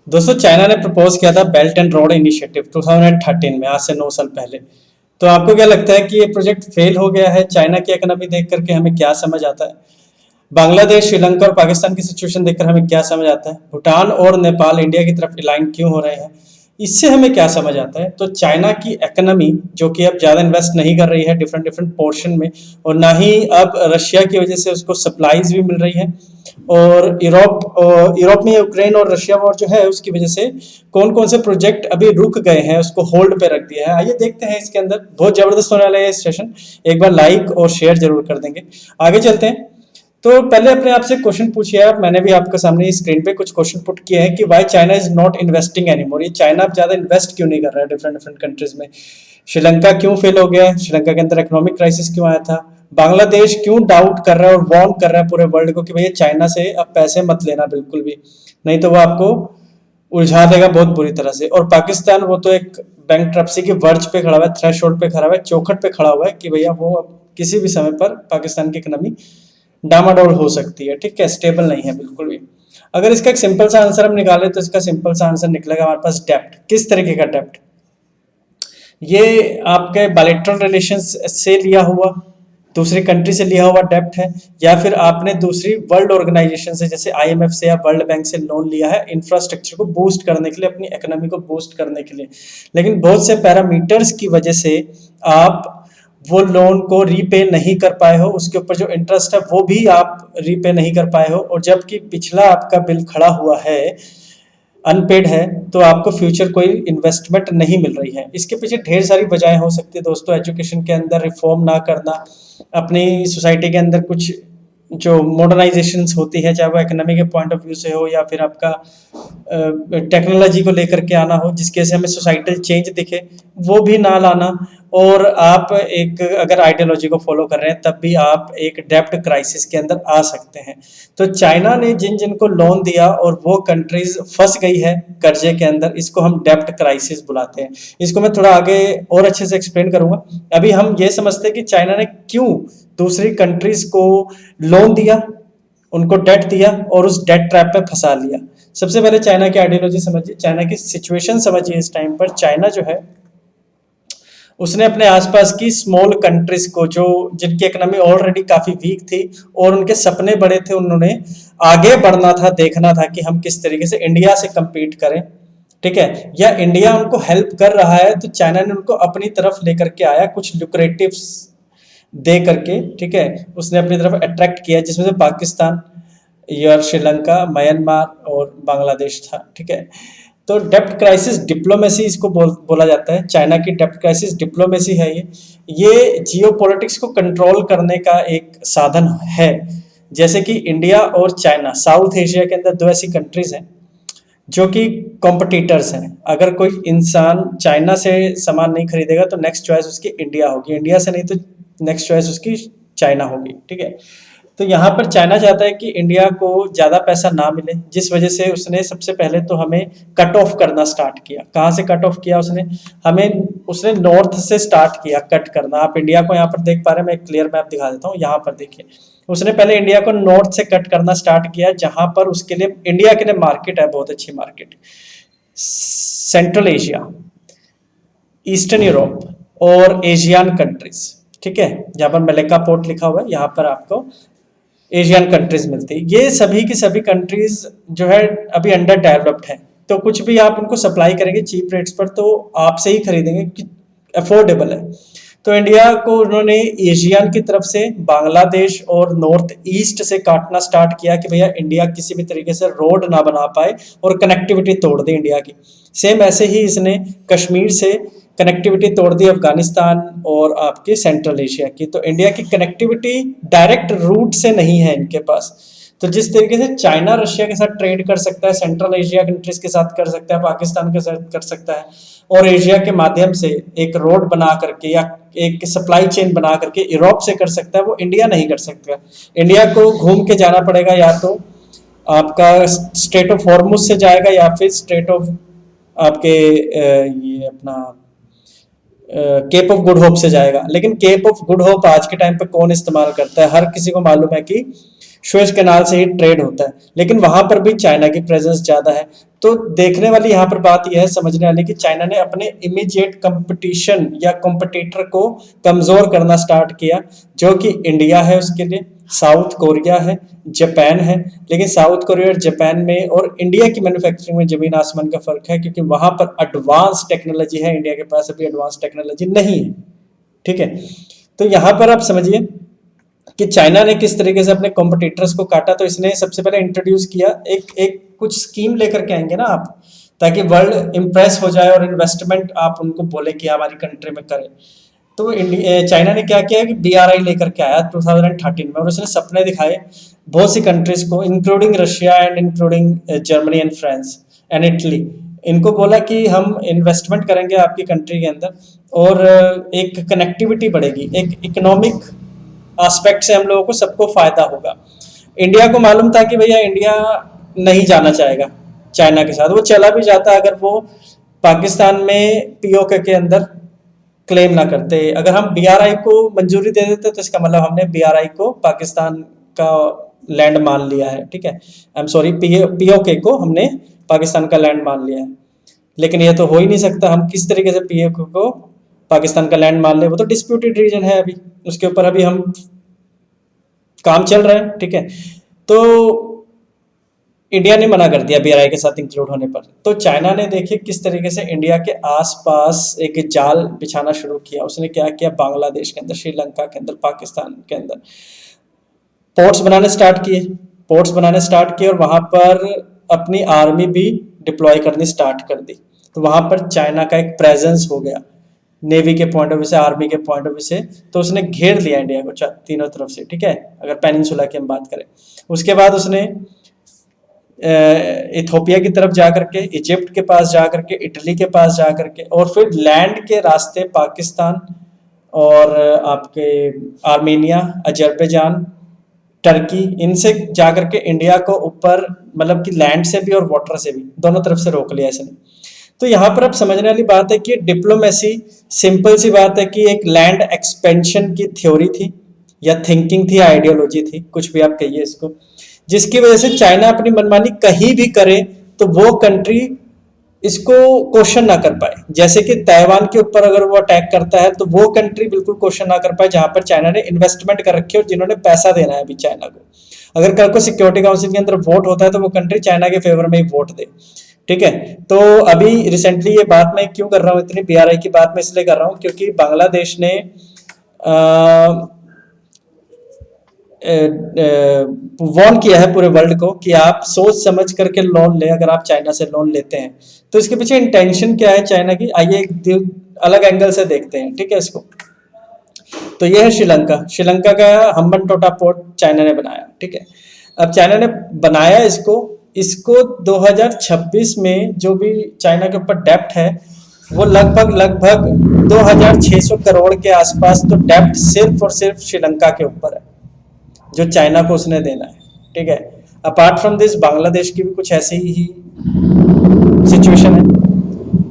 दोस्तों चाइना ने प्रपोज किया था बेल्ट एंड रोड इनिशिएटिव 2013 में, आज से 9 साल पहले। तो आपको क्या लगता है कि ये प्रोजेक्ट फेल हो गया है? चाइना की इकोनॉमी देख करके हमें क्या समझ आता है? बांग्लादेश, श्रीलंका और पाकिस्तान की सिचुएशन देखकर हमें क्या समझ आता है? भूटान और नेपाल इंडिया की तरफ अलाइन क्यों हो रहे हैं? इससे हमें क्या समझ आता है? तो चाइना की इकोनॉमी जो कि अब ज़्यादा इन्वेस्ट नहीं कर रही है डिफरेंट डिफरेंट पोर्शन में, और ना ही अब रशिया की वजह से उसको सप्लाईज भी मिल रही है, और यूरोप में यूक्रेन और रशिया वॉर जो है उसकी वजह से कौन कौन से प्रोजेक्ट अभी रुक गए हैं, उसको होल्ड पे रख दिया है। आइए देखते हैं इसके अंदर, बहुत जबरदस्त होने वाला है ये सेशन। एक बार लाइक और शेयर जरूर कर देंगे। आगे चलते हैं। तो पहले अपने आप से क्वेश्चन पूछिए आप। मैंने भी आपके सामने स्क्रीन पे कुछ क्वेश्चन पुट किए हैं कि why China is not investing anymore. ये चाइना अब ज्यादा इन्वेस्ट क्यों नहीं कर रहा है डिफरेंट डिफरेंट कंट्रीज में? श्रीलंका क्यों फेल हो गया? श्रीलंका के अंदर इकोनॉमिक क्राइसिस क्यों आया था? बांग्लादेश क्यों डाउट कर रहा है और वार्न कर रहा है पूरे वर्ल्ड को कि भैया चाइना से अब पैसे मत लेना बिल्कुल भी, नहीं तो वो आपको उलझा देगा बहुत बुरी तरह से। और पाकिस्तान, वो तो एक बैंकरप्सी के वर्ज पे खड़ा हुआ है, थ्रेशोल्ड पे खड़ा हुआ है, चौखट पे खड़ा हुआ है कि भैया वो अब किसी भी समय पर पाकिस्तान की इकोनॉमी डामाडोल हो सकती है। ठीक है, स्टेबल नहीं है बिल्कुल भी। अगर इसका एक सिंपल सा आंसर हम निकालें तो इसका सिंपल सा आंसर निकलेगा हमारे पास डेप्ट। किस तरीके का डेप्ट? ये आपके बायलैटरल रिलेशंस से लिया हुआ, दूसरी कंट्री से लिया हुआ डेप्ट है, या फिर आपने दूसरी वर्ल्ड ऑर्गेनाइजेशन से जैसे आईएमएफ से या वर्ल्ड बैंक से लोन लिया है इंफ्रास्ट्रक्चर को बूस्ट करने के लिए, अपनी इकोनॉमी को बूस्ट करने के लिए। लेकिन बहुत से पैरामीटर्स की वजह से आप वो लोन को रीपे नहीं कर पाए हो, उसके ऊपर जो इंटरेस्ट है वो भी आप रीपे नहीं कर पाए हो, और जबकि पिछला आपका बिल खड़ा हुआ है, अनपेड है, तो आपको फ्यूचर कोई इन्वेस्टमेंट नहीं मिल रही है। इसके पीछे ढेर सारी वजहें हो सकती है दोस्तों। एजुकेशन के अंदर रिफॉर्म ना करना, अपनी सोसाइटी के अंदर कुछ जो मॉडर्नाइजेशन होती है, चाहे वो इकोनॉमी के पॉइंट ऑफ व्यू से हो या फिर आपका टेक्नोलॉजी को लेकर के आना हो, जिसके से हमें सोसाइटल चेंज दिखे, वो भी ना लाना। और आप एक अगर आइडियोलॉजी को फॉलो कर रहे हैं तब भी आप एक डेप्ट क्राइसिस के अंदर आ सकते हैं। तो चाइना ने जिन जिन को लोन दिया और वो कंट्रीज फंस गई है कर्जे के अंदर, इसको हम डेप्ट क्राइसिस बुलाते हैं। इसको मैं थोड़ा आगे और अच्छे से एक्सप्लेन करूंगा। अभी हम ये समझते हैं कि चाइना ने क्यों दूसरी कंट्रीज को लोन दिया, उनको डेट दिया और उस डेट ट्रैप में फंसा लिया। सबसे पहले चाइना की आइडियोलॉजी समझिए, चाइना की सिचुएशन समझिए। इस टाइम पर चाइना जो है उसने अपने आसपास की स्मॉल कंट्रीज को, जो जिनकी इकोनॉमी ऑलरेडी काफी वीक थी और उनके सपने बड़े थे, उन्होंने आगे बढ़ना था, देखना था कि हम किस तरीके से इंडिया से compete करें। ठीक है, या इंडिया उनको हेल्प कर रहा है तो चाइना ने उनको अपनी तरफ लेकर के आया, कुछ लुक्रेटिव दे करके। ठीक है, उसने अपनी तरफ अट्रैक्ट किया, जिसमें से पाकिस्तान या श्रीलंका, म्यांमार और बांग्लादेश था। ठीक है, तो डेप्ट क्राइसिस डिप्लोमेसी इसको बोला जाता है। चाइना की डेप्ट क्राइसिस डिप्लोमेसी है ये जियोपॉलिटिक्स को कंट्रोल करने का एक साधन है। जैसे कि इंडिया और चाइना साउथ एशिया के अंदर दो ऐसी कंट्रीज हैं जो कि कॉम्पिटिटर्स हैं। अगर कोई इंसान चाइना से सामान नहीं खरीदेगा तो नेक्स्ट चॉइस उसकी इंडिया होगी, इंडिया से नहीं तो नेक्स्ट चॉइस उसकी चाइना होगी। ठीक है, तो यहाँ पर चाइना चाहता है कि इंडिया को ज़्यादा पैसा ना मिले, जिस वजह से उसने सबसे पहले तो हमें कट ऑफ करना स्टार्ट किया। कहाँ से कट ऑफ किया उसने नॉर्थ से स्टार्ट किया कट करना। आप इंडिया को यहाँ पर देख पा रहे हैं, मैं एक क्लियर मैप दिखा देता हूँ। यहाँ पर देखिए, उसने पहले इंडिया को नॉर्थ से कट करना स्टार्ट किया, जहाँ पर उसके लिए इंडिया के लिए मार्केट है, बहुत अच्छी market, central Asia, eastern Europe और एशियन कंट्रीज। ठीक है, जहाँ पर मलेक्का पोर्ट लिखा हुआ है, यहाँ पर आपको एशियन कंट्रीज मिलती है। ये सभी की सभी कंट्रीज जो है अभी अंडर डेवलप्ड है, तो कुछ भी आप उनको सप्लाई करेंगे चीप रेट्स पर तो आपसे ही खरीदेंगे कि अफोर्डेबल है। तो इंडिया को उन्होंने एशियन की तरफ से, बांग्लादेश और नॉर्थ ईस्ट से काटना स्टार्ट किया कि भैया इंडिया किसी भी तरीके से रोड ना बना पाए और कनेक्टिविटी तोड़ दी इंडिया की। सेम ऐसे ही इसने कश्मीर से कनेक्टिविटी तोड़ दी अफगानिस्तान और आपके सेंट्रल एशिया की। तो इंडिया की कनेक्टिविटी डायरेक्ट रूट से नहीं है इनके पास। तो जिस तरीके से चाइना रशिया के साथ ट्रेड कर सकता है, सेंट्रल एशिया कंट्रीज के साथ कर सकता है, पाकिस्तान के साथ कर सकता है, और एशिया के माध्यम से एक रोड बना करके या एक सप्लाई चेन बना करके यूरोप से कर सकता है, वो इंडिया नहीं कर सकता। इंडिया को घूम के जाना पड़ेगा, या तो आपका स्ट्रेट ऑफ हॉर्मुज से जाएगा या फिर स्ट्रेट ऑफ आपके ये अपना केप ऑफ गुड होप से जाएगा। लेकिन केप ऑफ गुड होप आज के टाइम पे कौन इस्तेमाल करता है? हर किसी को मालूम है कि सुएज कैनाल से ही ट्रेड होता है, लेकिन वहां पर भी चाइना की प्रेजेंस ज्यादा है। तो देखने वाली यहाँ पर बात यह है, समझने वाली, कि चाइना ने अपने इमीडिएट कंपटीशन या कॉम्पिटिटर को कमजोर करना स्टार्ट किया, जो कि इंडिया है, उसके लिए साउथ कोरिया है, जापान है। लेकिन साउथ कोरिया और जापान में और इंडिया की मैन्युफैक्चरिंग में जमीन आसमान का फर्क है, क्योंकि वहां पर एडवांस टेक्नोलॉजी है, इंडिया के पास अभी एडवांस टेक्नोलॉजी नहीं है। ठीक है, तो यहाँ पर आप समझिए कि चाइना ने किस तरीके से अपने कॉम्पिटिटर्स को काटा। तो इसने सबसे पहले इंट्रोड्यूस किया एक कुछ स्कीम लेकर के आएंगे ना आप, ताकि वर्ल्ड इंप्रेस हो जाए और इन्वेस्टमेंट आप उनको बोले कि हमारी कंट्री में करें। तो चाइना ने क्या किया कि BRI लेकर के आया 2013 में, और उसने सपने दिखाए बहुत सी कंट्रीज को, including Russia and including Germany and France and Italy. इनको बोला कि हम इन्वेस्टमेंट करेंगे आपकी कंट्री के अंदर, और एक कनेक्टिविटी बढ़ेगी, एक इकोनॉमिक एस्पेक्ट से हम लोगों को सबको फायदा होगा। इंडिया को मालूम था कि भैया इंडिया नहीं जाना चाहेगा चाइना के साथ, वो चला भी जाता अगर वो पाकिस्तान में POK के अंदर क्लेम ना करते। अगर हम BRI को मंजूरी दे देते तो इसका मतलब हमने BRI को पाकिस्तान का लैंड मान लिया है। ठीक है, आई एम सॉरी, POK को हमने पाकिस्तान का लैंड मान लिया है। लेकिन ये तो हो ही नहीं सकता, हम किस तरीके से POK को पाकिस्तान का लैंड मान ले, वो तो डिस्प्यूटेड रीजन है, अभी उसके ऊपर अभी हम काम चल रहा है। ठीक है, तो इंडिया ने मना कर दिया BRI के साथ इंक्लूड होने पर। तो चाइना ने देखिए किस तरीके से इंडिया के आसपास एक जाल बिछाना शुरू किया। उसने क्या किया, बांग्लादेश के अंदर, श्रीलंका के अंदर, पाकिस्तान के अंदर पोर्ट्स बनाने स्टार्ट किए और वहां पर अपनी आर्मी भी डिप्लॉय करनी स्टार्ट कर दी। तो वहां पर चाइना का एक प्रेजेंस हो गया, नेवी के पॉइंट ऑफ व्यू से, आर्मी के पॉइंट ऑफ व्यू से। तो उसने घेर लिया इंडिया को तीनों तरफ से। ठीक है, अगर पेनिनसुला की हम बात करें। उसके बाद उसने इथोपिया की तरफ जा करके, इजिप्ट के पास जा करके, इटली के पास जा करके, और फिर लैंड के रास्ते पाकिस्तान और आपके आर्मेनिया, अजरबैजान, टर्की, इनसे जा करके इंडिया को ऊपर, मतलब कि लैंड से भी और वाटर से भी, दोनों तरफ से रोक लिया इसने। तो यहाँ पर अब समझने वाली बात है कि डिप्लोमेसी, सिंपल सी बात है कि एक लैंड एक्सपेंशन की थ्योरी थी या थिंकिंग थी, आइडियोलॉजी थी, कुछ भी आप कहिए इसको, जिसकी वजह से चाइना अपनी मनमानी कहीं भी करे तो वो कंट्री इसको क्वेश्चन ना कर पाए। जैसे कि ताइवान के ऊपर अगर वो अटैक करता है तो वो कंट्री बिल्कुल क्वेश्चन ना कर पाए, जहां पर चाइना ने इन्वेस्टमेंट कर रखी है और जिन्होंने पैसा देना है अभी चाइना को। अगर कल को सिक्योरिटी काउंसिल के अंदर वोट होता है तो वो कंट्री चाइना के फेवर में ही वोट दे। ठीक है, तो अभी रिसेंटली ये बात मैं क्यों कर रहा हूँ, इतनी BRI की बात मैं इसलिए कर रहा हूँ क्योंकि बांग्लादेश ने वार्न किया है पूरे वर्ल्ड को कि आप सोच समझ करके लोन ले। अगर आप चाइना से लोन लेते हैं तो इसके पीछे इंटेंशन क्या है चाइना की, आइए एक अलग एंगल से देखते हैं। ठीक है, इसको तो ये है श्रीलंका का हम्बनटोटा पोर्ट चाइना ने बनाया। ठीक है, अब चाइना ने बनाया इसको 2026 में जो भी चाइना के ऊपर डेप्ट है वो लगभग 2600 करोड़ के आसपास तो डेप्ट सिर्फ और सिर्फ श्रीलंका के ऊपर है, जो चाइना को उसने देना है। ठीक है, अपार्ट फ्रॉम दिस बांग्लादेश की भी कुछ ऐसी ही सिचुएशन है।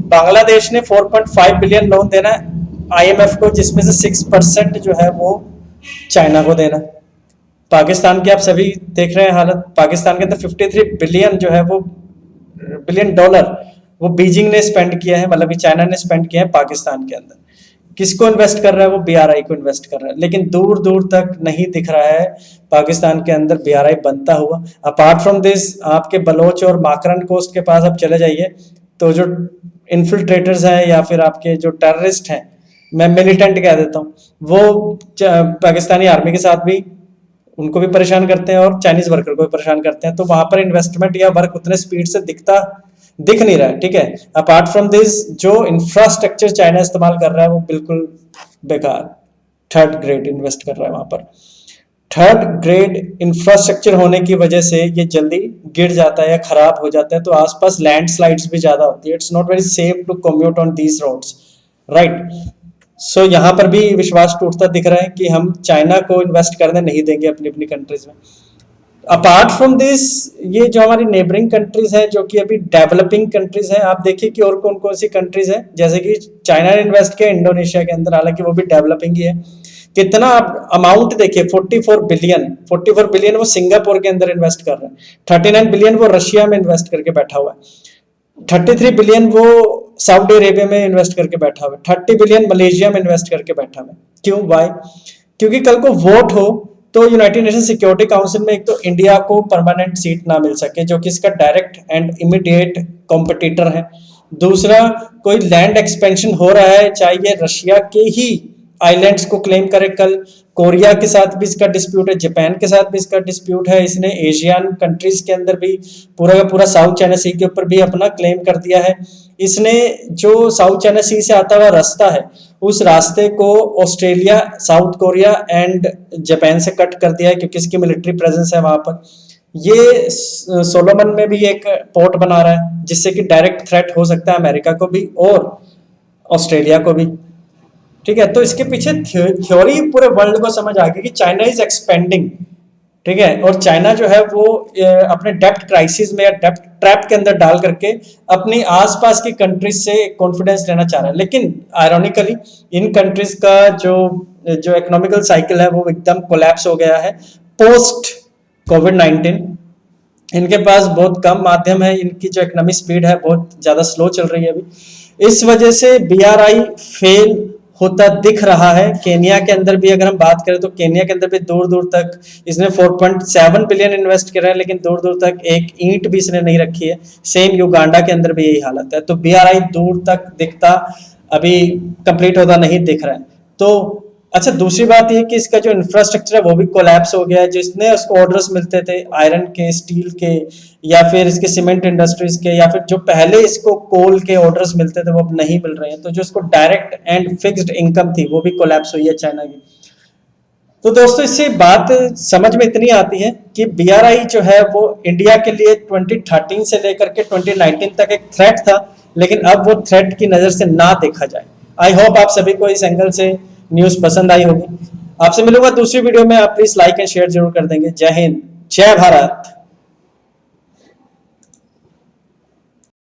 बांग्लादेश ने 4.5 बिलियन लोन देना है IMF को, जिसमें से 6% जो है वो चाइना को देना। पाकिस्तान की आप सभी देख रहे हैं हालत, पाकिस्तान के अंदर 53 बिलियन जो है वो बिलियन डॉलर वो बीजिंग ने स्पेंड किया है, मतलब चाइना ने स्पेंड किया है पाकिस्तान के अंदर। किसको इन्वेस्ट कर रहा है, वो BRI को इन्वेस्ट कर रहा है, लेकिन दूर दूर तक नहीं दिख रहा है पाकिस्तान के अंदर BRI बनता हुआ। अपार्ट फ्रॉम दिस आपके बलोच और माकरन कोस्ट के पास आप चले जाइए तो जो इन्फिल्ट्रेटर्स हैं या फिर आपके जो टेररिस्ट हैं, मैं मिलिटेंट कह देता हूँ, वो पाकिस्तानी आर्मी के साथ भी उनको भी परेशान करते हैं और चाइनीज वर्कर को भी परेशान करते हैं। तो वहां पर इन्वेस्टमेंट या वर्क उतने स्पीड से दिख नहीं रहा है। ठीक है, अपार्ट फ्रॉम दिस जो इंफ्रास्ट्रक्चर चाइना इस्तेमाल कर रहा है वो बिल्कुल बेकार, थर्ड ग्रेड इन्वेस्ट कर रहा है वहां पर। थर्ड ग्रेड इंफ्रास्ट्रक्चर होने की वजह से ये जल्दी गिर जाता है या खराब हो जाता है, तो आसपास लैंडस्लाइड्स भी ज्यादा होती है। It's not very safe to commute on these roads, right. So यहाँ पर भी विश्वास टूटता दिख रहा है कि हम चाइना को इन्वेस्ट करने नहीं देंगे अपनी अपनी कंट्रीज में। अपार्ट फ्रॉम दिस ये जो हमारी नेबरिंग कंट्रीज हैं, जो कि अभी डेवलपिंग कंट्रीज हैं, आप देखिए कि और कौन कौन सी कंट्रीज हैं, जैसे कि चाइना ने इन्वेस्ट किया इंडोनेशिया के अंदर, हालांकि वो भी डेवलपिंग ही है। कितना आप अमाउंट देखिए, 44 बिलियन वो सिंगापुर के अंदर इन्वेस्ट कर रहे हैं, 39 बिलियन वो रशिया में इन्वेस्ट करके बैठा हुआ है, 33 बिलियन वो सऊदी अरेबिया में इन्वेस्ट करके बैठा हुआ है, 30 बिलियन मलेशिया में इन्वेस्ट करके बैठा हुआ है। क्यों? वाई? क्योंकि कल को वोट हो तो यूनाइटेड नेशन सिक्योरिटी काउंसिल में एक तो इंडिया को परमानेंट सीट ना मिल सके, जो कि इसका डायरेक्ट एंड इमीडिएट कॉम्पिटिटर है। दूसरा, कोई लैंड एक्सपेंशन हो रहा है, चाहे ये रशिया के ही आइलैंड्स को क्लेम करे, कल कोरिया के साथ भी इसका डिस्प्यूट है, जापान के साथ भी इसका डिस्प्यूट है, इसने एशियन कंट्रीज के अंदर भी पूरा का पूरा साउथ चाइना सी के ऊपर भी अपना क्लेम कर दिया है। इसने जो साउथ चाइना सी से आता हुआ रास्ता है, उस रास्ते को Australia, south Korea and Japan से कट कर दिया है, क्योंकि इसकी मिलिट्री प्रेजेंस है वहां पर। ये सोलोमन में भी एक पोर्ट बना रहा है, जिससे कि डायरेक्ट थ्रेट हो सकता है अमेरिका को भी और ऑस्ट्रेलिया को भी। ठीक है, तो इसके पीछे थ्योरी पूरे वर्ल्ड को समझ आ गई कि चाइना इज एक्सपेंडिंग। ठीक है, और चाइना जो है वो अपने डेप्ट क्राइसिस में या डेप्ट ट्रैप के अंदर डाल करके अपनी आसपास की कंट्रीज से कॉन्फिडेंस लेना चाह रहा है। लेकिन आयरॉनिकली इन कंट्रीज का जो इकोनॉमिकल साइकिल है वो एकदम कोलैप्स हो गया है पोस्ट कोविड-19। इनके पास बहुत कम माध्यम है, इनकी जो इकोनॉमिक स्पीड है बहुत ज्यादा स्लो चल रही है अभी। इस वजह से बीआरआई फेल होता दिख रहा है। केनिया के अंदर भी अगर हम बात करें तो केनिया के अंदर भी दूर दूर तक इसने 4.7 बिलियन इन्वेस्ट करा है, लेकिन दूर दूर तक एक ईंट भी इसने नहीं रखी है। सेम युगांडा के अंदर भी यही हालत है। तो बीआरआई दूर तक दिखता अभी कंप्लीट होता नहीं दिख रहा है। तो अच्छा, दूसरी बात ये कि इसका जो इंफ्रास्ट्रक्चर है वो भी कोलैप्स हो गया है। जिसने उसको ऑर्डर्स मिलते थे आयरन के, स्टील के, या फिर इसके सीमेंट इंडस्ट्रीज के, या फिर जो पहले इसको कोल के ऑर्डर्स मिलते थे वो अब नहीं मिल रहे हैं। तो जो इसको डायरेक्ट एंड फिक्स्ड इनकम थी वो भी कोलैप्स हुई है चाइना की। तो दोस्तों, इससे बात समझ में इतनी आती है कि बीआरआई जो है वो इंडिया के लिए 2013 से लेकर के 2019 तक एक थ्रेट था, लेकिन अब वो थ्रेट की नजर से ना देखा जाए। आई होप आप सभी को इस एंगल से न्यूज पसंद आई होगी। आपसे मिलूंगा दूसरी वीडियो में। आप प्लीज लाइक एंड शेयर जरूर कर देंगे। जय हिंद, जय भारत।